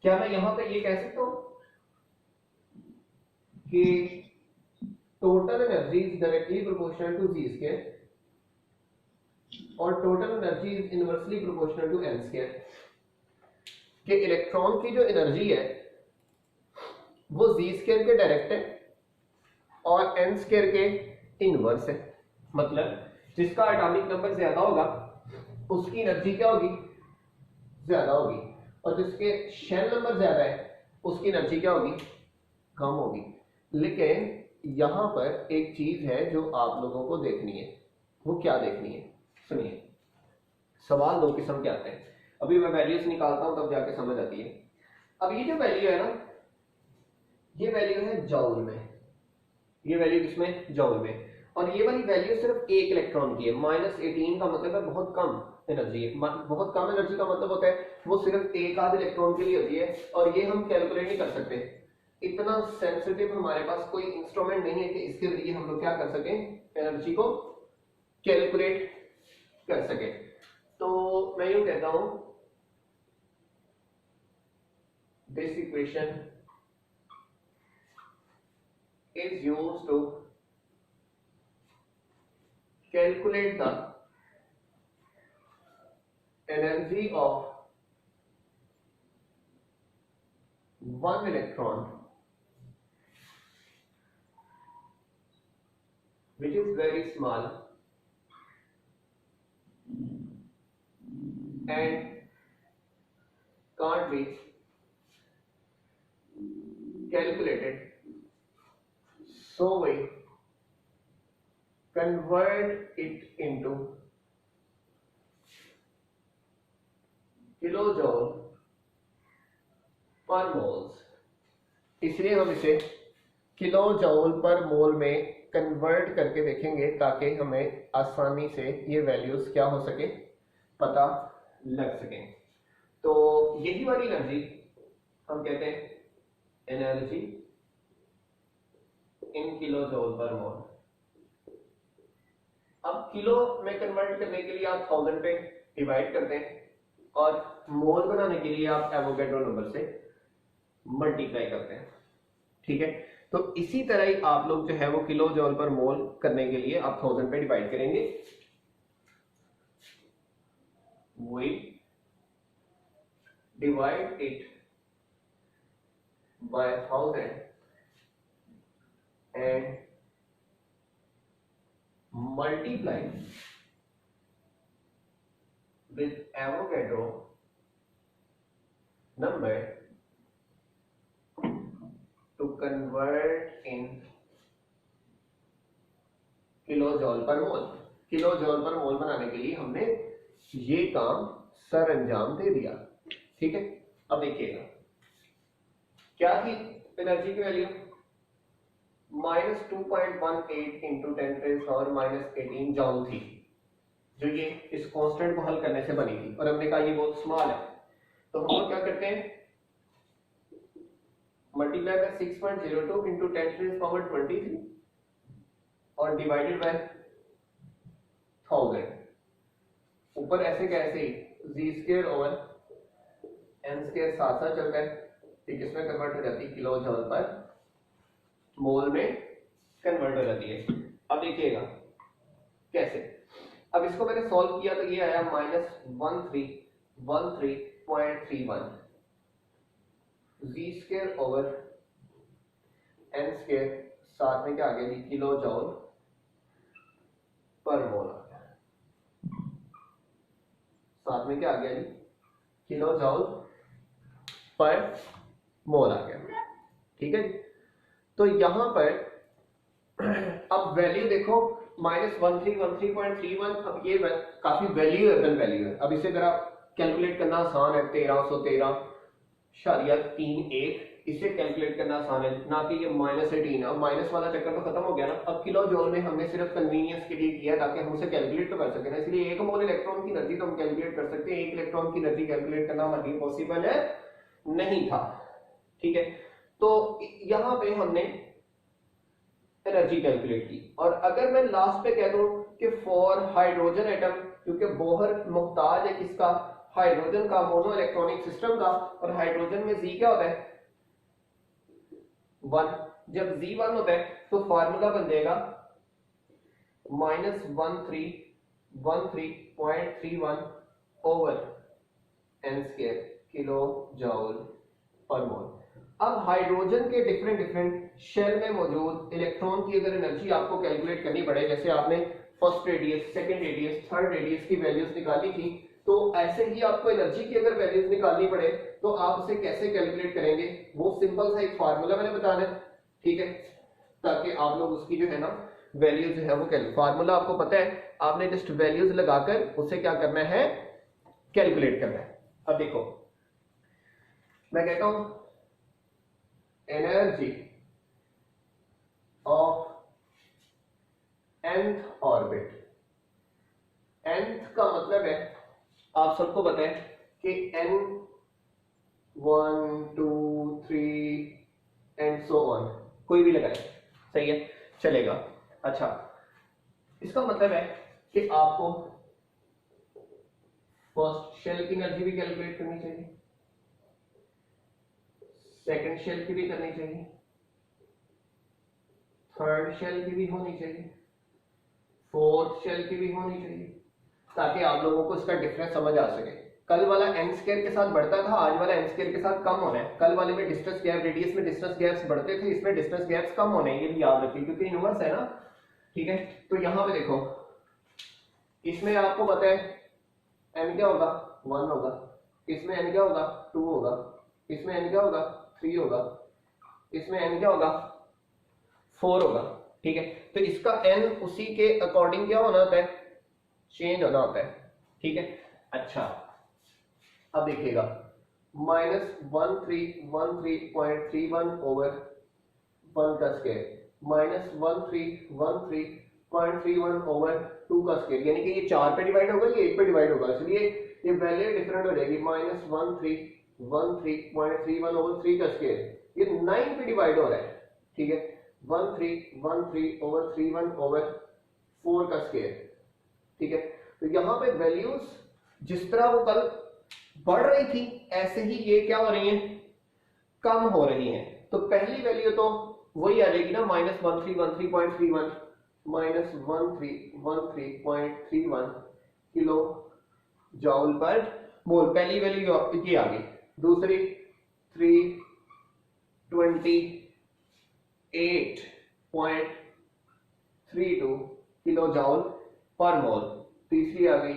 क्या मैं यहां पे ये कह सकता हूं कि total energy is directly proportional to Z square और total energy is inversely proportional to N square, कि इलेक्ट्रॉन की जो एनर्जी है वो जी स्क्वायर के डायरेक्ट है और एन स्क्वायर के इनवर्स है। मतलब जिसका एटॉमिक नंबर ज्यादा होगा उसकी एनर्जी क्या होगी, ज्यादा होगी, और जिसके शेल नंबर ज्यादा है उसकी एनर्जी क्या होगी, कम होगी। लेकिन यहां पर एक चीज है जो आप लोगों को देखनी है, वो क्या देखनी है, सुनिए। सवाल दो किस्म के आते हैं, अभी मैं वैल्यूज निकालता हूं तब जाके समझ आती है। अब ये जो वैल्यू है ना, ये वैल्यू है जॉउल में, ये वैल्यू किसमें, जॉउल में। और ये वाली वैल्यू सिर्फ एक इलेक्ट्रॉन की है, -18 का मतलब है बहुत कम एनर्जी है। बहुत कम एनर्जी का मतलब होता है वो सिर्फ एक आध इलेक्ट्रॉन के लिए होती है, और ये हम कैलकुलेट नहीं कर सकते। इतना सेंसिटिव हमारे पास कोई इंस्ट्रूमेंट नहीं है कि इसके जरिए हम लोग क्या कर सकें, एनर्जी को कैलकुलेट कर सके। तो मैं यूं कहता हूं, this equation is used to calculate the energy of one electron which is very small and can't be calculated, so we convert it into kilojoule पर मोल्स। इसलिए हम इसे किलो जॉउल पर मोल में कन्वर्ट करके देखेंगे ताकि हमें आसानी से ये वैल्यूज क्या हो सके, पता लग सके। तो यही वाली एनर्जी हम कहते हैं एनर्जी इन किलो जॉउल पर मोल। अब किलो में कन्वर्ट करने के लिए आप 1000 पे डिवाइड करते हैं और मोल बनाने के लिए आप एवोगैड्रो नंबर से मल्टीप्लाई करते हैं, ठीक है। तो इसी तरह ही आप लोग जो है वो किलो जॉल पर मोल करने के लिए आप 1000 पे डिवाइड करेंगे। we divide it by 1000 and multiply with Avogadro number to convert in किलोजॉल पर मोल। किलोजॉल पर मोल बनाने के लिए हमने ये काम सर अंजाम दे दिया, ठीक है। अब देखिएगा क्या थी एनर्जी की वैल्यू, -2.18 इंटू 10⁻⁻18 जॉउल थी, जो ये इस कांस्टेंट को हल करने से बनी थी, और हमने कहा ये बहुत स्मॉल है। तो हम लोग क्या करते हैं, मल्टीप्लाई बाय 6.02 इंटू 10⁻23 और डिवाइडेड बाय 1000। ऊपर ऐसे कैसे ही जी स्क्वायर ओवर एन स्क्वायर साथ साथ चलता है, ये किसमें कन्वर्ट हो जाती है, किलो जॉल पर मोल में कन्वर्ट हो जाती है। अब देखिएगा कैसे, अब इसको मैंने सॉल्व किया तो ये आया -1313.31 जी स्क्वायर ओवर एन स्क्वायर, साथ में क्या आ गया जी, किलो जॉल पर मोल आ गया, साथ में क्या आ गया जी, किलो जॉल पर मोल आ गया, ठीक है जी। तो यहां पर अब वैल्यू देखो, -1313.31। अब ये काफी वैल्यूएबल वैल्यू है। अब इसे अगर आप कैलकुलेट करना आसान है, 1313.31, इसे कैलकुलेट करना आसान है, ना कि ये -18। अब माइनस वाला चक्कर तो खत्म हो गया ना। अब किलो जूल में हमने सिर्फ कन्वीनियंस के लिए किया ताकि हम उसे कैलकुलेट तो कर सकें ना। इसलिए 1 मोल इलेक्ट्रॉन की एनर्जी तो हम कैलकुलेट कर सकते हैं, 1 इलेक्ट्रॉन की एनर्जी कैलकुलेट करना हमारे लिए पॉसिबल है नहीं था। ठीक है, तो यहां पे हमने एनर्जी कैलकुलेट की। और अगर मैं लास्ट पे कह दूं कि फॉर हाइड्रोजन एटम, क्योंकि बोहर मुहताज है किसका, हाइड्रोजन का, मोनो इलेक्ट्रॉनिक सिस्टम का। और हाइड्रोजन में जी क्या होता है, 1। जब जी 1 होता है तो फार्मूला बन जाएगा -1313.31 over n square kilojoule per mole. अब हाइड्रोजन के डिफरेंट डिफरेंट शेल में मौजूद इलेक्ट्रॉन की अगर एनर्जी आपको कैलकुलेट करनी पड़े, जैसे आपने first radius, second radius, third radius की वैल्यूज निकाली थी, तो ऐसे ही आपको एनर्जी की अगर वैल्यूज निकालनी पड़े तो आप उसे कैसे कैलकुलेट करेंगे, वो सिंपल सा एक फार्मूला मैंने बताना है। ठीक है, ताकि आप लोग उसकी जो है ना वैल्यूज है वो फार्मूला आपको पता है, आपने जस्ट वैल्यूज लगाकर उसे क्या करना है, कैलकुलेट करना है। अब देखो मैं कहता हूं energy of nth orbit. nth का मतलब है, आप सबको पता है कि n 1 2 3 एंड सो ऑन, कोई भी लगाए, सही है, चलेगा। अच्छा, इसका मतलब है कि आपको फर्स्ट शेल की एनर्जी भी कैलकुलेट करनी चाहिए, सेकंड शेल की भी करनी चाहिए, थर्ड शेल की भी होनी चाहिए, फोर्थ शेल की भी होनी चाहिए, ताकि आप लोगों को इसका डिफरेंस समझ आ सके। कल वाला n स्क्वायर के साथ बढ़ता था, आज वाला n स्क्वायर के साथ कम होना है। कल वाले में डिस्टेंस गैप, रेडियस में डिस्टेंस गैप्स बढ़ते थे, इसमें डिस्टेंस गैप्स कम होने हैं, ये भी याद रखिए क्योंकि इनवर्स है ना। ठीक है, तो यहां पे देखो, इसमें आपको पता है n क्या होगा, 1 होगा, इसमें n क्या होगा, 2 होगा, इसमें n क्या होगा, 3 होगा, इसमें n क्या होगा, 4 होगा। ठीक है, तो इसका n उसी के अकॉर्डिंग क्या होना होता है, चेंज होना होता है। ठीक है, अच्छा अब देखिएगा, -1313.31 ओवर 1 का स्क्वायर, -1313.31 ओवर 2 का स्क्वायर, यानी कि ये 4 पे डिवाइड होगा, ये 1 पे डिवाइड होगा, इसलिए ये वैल्यू डिफरेंट हो जाएगी। -1313.31 ओवर 3 का स्क्वायर, ये 9 पे डिवाइड हो रहा है। ठीक है, 1313 ओवर 31 ओवर 4 का स्क्वायर। ठीक है, तो यहां पे वैल्यूज जिस तरह वो कल बढ़ रही थी, ऐसे ही ये क्या हो रही हैं, कम हो रही हैं। तो पहली वैल्यू तो वही आ जाएगी ना, -1313.31, -1313.31 किलो जूल पर मोल, पहली वैल्यू ये आ गई। दूसरी 328.32 किलो जूल पर मोल। तीसरी आ गई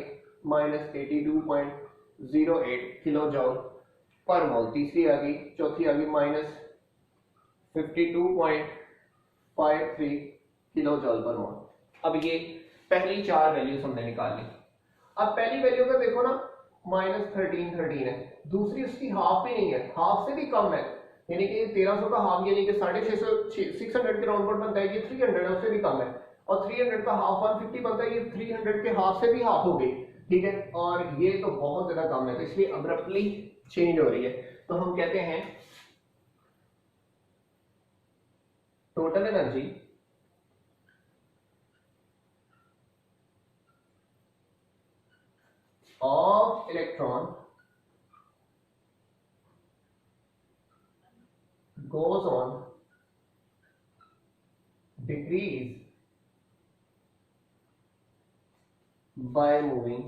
-82.08 किलो जूल पर मोल, तीसरी आ गई। चौथी आ गई -52.53 किलो जूल पर मोल। अब ये पहली 4 वैल्यूज हमने निकाल ली। अब पहली वैल्यू में देखो ना, -1313 है, दूसरी उसकी हाफ भी नहीं है, हाफ से भी कम है, यानी कि 1300 का हाफ यानी कि 650 के राउंड बनता है, ये 300 है, उससे भी कम है। और 300 का हाफ 150 बनता है, ये 300 के हाफ से भी हाफ हो गई। ठीक है, और ये तो बहुत ज्यादा कम है, तो इसलिए अब्रप्टली चेंज हो रही है। तो हम कहते हैं total energy of electron goes on decrease by moving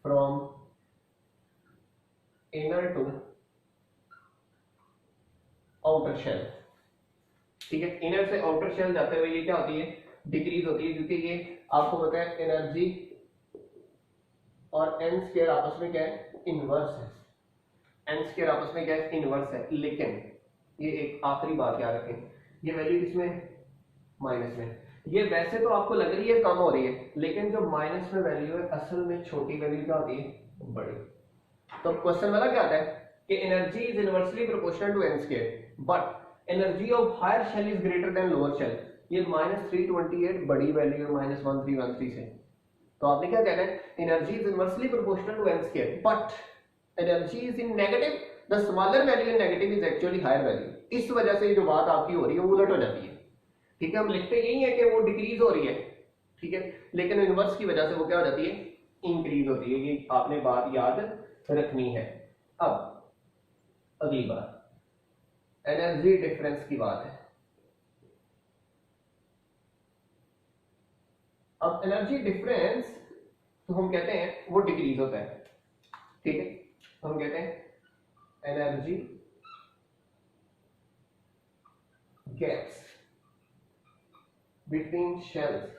from inner to outer shell। ठीक है, इनर से आउटर शेल जाते हुए ये क्या होती है, डिक्रीज होती है, क्योंकि ये आपको पता है एनर्जी और एन स्क्वायर आपस में क्या है, इनवर्स है। एन स्क्वायर आपस में क्या है, इनवर्स है। लेकिन ये एक आखिरी बात याद रखें, ये वैल्यू किसमें, माइनस में। ये वैसे तो आपको लग रही है कम हो रही है, लेकिन जो माइनस में वैल्यू है असल में छोटी वैल्यू क्या होती है, बड़ी। तो क्वेश्चन वाला क्या आता है कि energy is inversely proportional to n square, but energy of higher shell is greater than lower shell. ये -328 बड़ी वैल्यू है -1313 से। तो आपने क्या कहना है, energy is inversely proportional to n square, but energy is in negative, the smaller value in negative is actually higher value. इस वजह से जो बात आपकी हो रही है वो उलट हो जाती है। ठीक है, हम लिखते यही है कि वो डिक्रीज हो रही है, ठीक है, लेकिन इनवर्स की वजह से वो क्या हो जाती है, इंक्रीज होती है। ये आपने बात याद रखनी है। अब अगली बात एनर्जी डिफरेंस की बात है। अब एनर्जी डिफरेंस तो हम कहते हैं वो डिक्रीज होता है, ठीक है, तो हम कहते हैं energy gaps between shells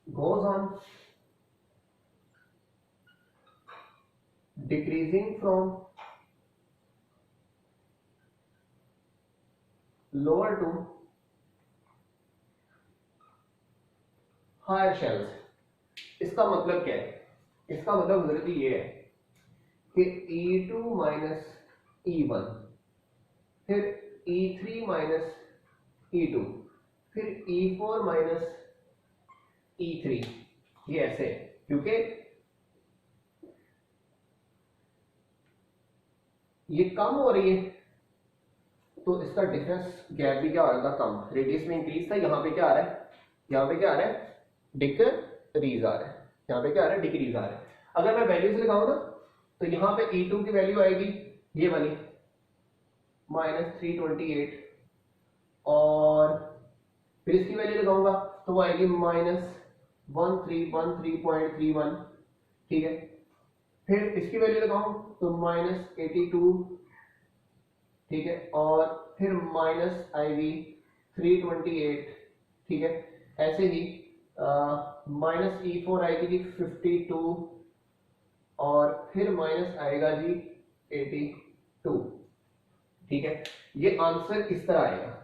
goes on decreasing from lower to higher shells। इसका मतलब क्या है, इसका मतलब जरूरी ये है कि E2 माइनस E1, फिर E3 माइनस E2, फिर E4 माइनस E3, ये ऐसे, क्योंकि ये कम हो रही है तो इसका डिफरेंस गैप भी क्या हो रहा था, कम। रेडियस में इंक्रीज था, यहाँ पे क्या आ रहा है, यहाँ पे क्या आ रहा है, डिक्रीज आ रहा है, यहाँ पे क्या आ रहा है, डिक्रीज आ रहा है। अगर मैं वैल्यूज लगाऊं ना तो यहाँ पे E2 की वैल्यू आएगी ये वाली -328, और फिर इसकी वैल्यू लगाऊंगा तो वो आएगी -1313.31, ठीक है। फिर इसकी वैल्यू लगाऊं तो -82, ठीक है, और फिर माइनस आएगी 328, ठीक है। ऐसे ही -E4 आएगी जी 52, और फिर माइनस आएगा जी 82, ठीक है। ये आंसर किस तरह आएगा,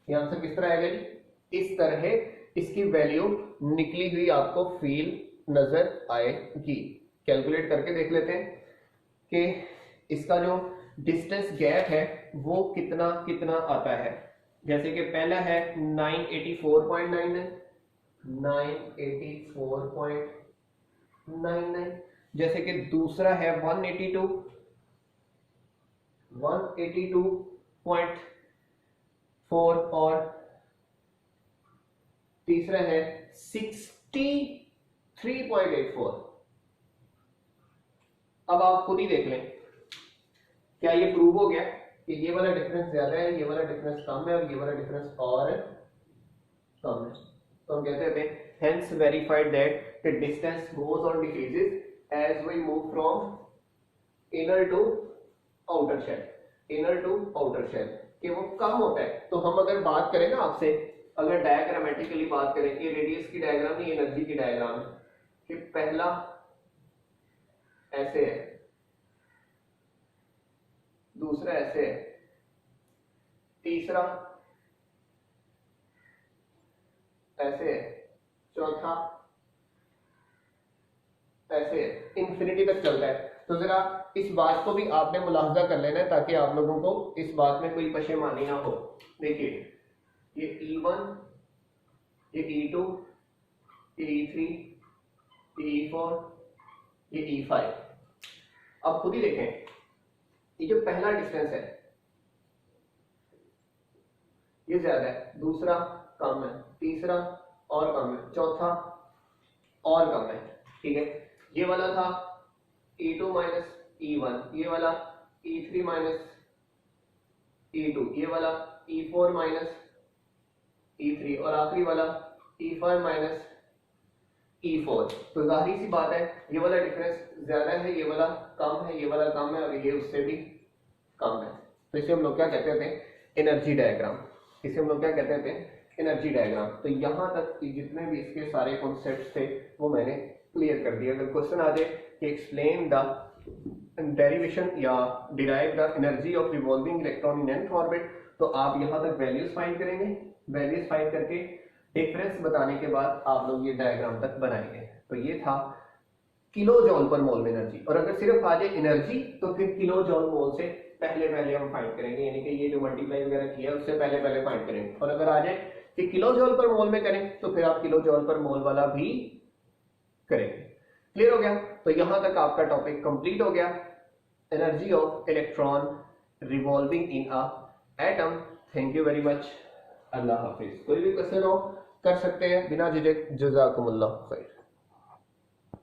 ये आंसर किस तरह आएगा जी, इस तरह इसकी वैल्यू निकली हुई आपको फील नजर आएगी। कैलकुलेट करके देख लेते हैं कि इसका जो डिस्टेंस गैप है वो कितना कितना आता है। जैसे कि पहला है 984.99, 984.99, जैसे कि दूसरा है 182.4, और तीसरा है 63.84। अब आप खुद ही देख लें, क्या ये प्रूव हो गया कि ये वाला डिफरेंस ज्यादा है, ये वाला डिफरेंस कम है, और ये वाला डिफरेंस और कम है। तो हम कहते हैं hence verified that the distance goes on decreases as we move from inner to outer shell, inner to outer shell, कि वो कम होता है। तो हम अगर बात करें ना आपसे, अगर डायग्रामेटिकली बात करें, ये रेडियस की डायग्राम नहीं, एनर्जी की डायग्राम है, कि पहला ऐसे है, दूसरा ऐसे है, तीसरा ऐसे है, चौथा ऐसे है, इंफिनिटी तक चलता है। तो जरा इस बात को भी आपने मुलाहजा कर लेना है ताकि आप लोगों को इस बात में कोई पशेमानी ना हो। देखिए ये E1, ये E2, ये E3, ये E4, ये E5। अब खुद ही देखें, ये जो पहला डिस्टेंस है ये ज्यादा है, दूसरा कम है, तीसरा और कम है, चौथा और कम है, ठीक है। ये वाला था E2 माइनस E1, ये वाला E3 माइनस E2, ये वाला E4 माइनस E3, और आखिरी वाला E5 माइनस E4। तो जाहिर सी बात है ये वाला डिफरेंस ज्यादा है, ये वाला कम है, ये वाला कम है, और ये उससे भी कम है। तो इसे हम लोग क्या कहते थे, एनर्जी डायग्राम। इसे हम लोग क्या कहते थे, एनर्जी डायग्राम। तो यहां तक जितने भी इसके सारे कॉन्सेप्ट्स थे वो मैंने क्लियर कर दिया। अगर क्वेश्चन आ जाए कि एक्सप्लेन द डेरिवेशन या derive the energy of revolving electron in nth orbit, तो आप यहां तक वैल्यूज फाइंड करेंगे। वैल्यूज फाइंड करके डिफरेंस बताने के बाद आप लोग ये डायग्राम तक बनाएंगे। तो ये था किलो जॉल पर मोल में एनर्जी, और अगर सिर्फ आ जाए एनर्जी तो फिर किलो जॉल मोल से पहले हम फाइंड करेंगे, यानी कि ये जो मल्टीप्लाई वगैरह किया उससे पहले फाइंड करेंगे। और अगर आ जाए कि किलो जॉल पर मोल में करें तो फिर आप किलो जॉल पर मोल वाला भी करेंगे। क्लियर हो गया? तो यहां तक आपका टॉपिक कंप्लीट हो गया, energy of electron revolving in a atom. Thank you very much. अल्लाह हाफिज। कोई भी क्वेश्चन हो कर सकते हैं बिना झिझक। जज़ाकुमुल्लाह खैर।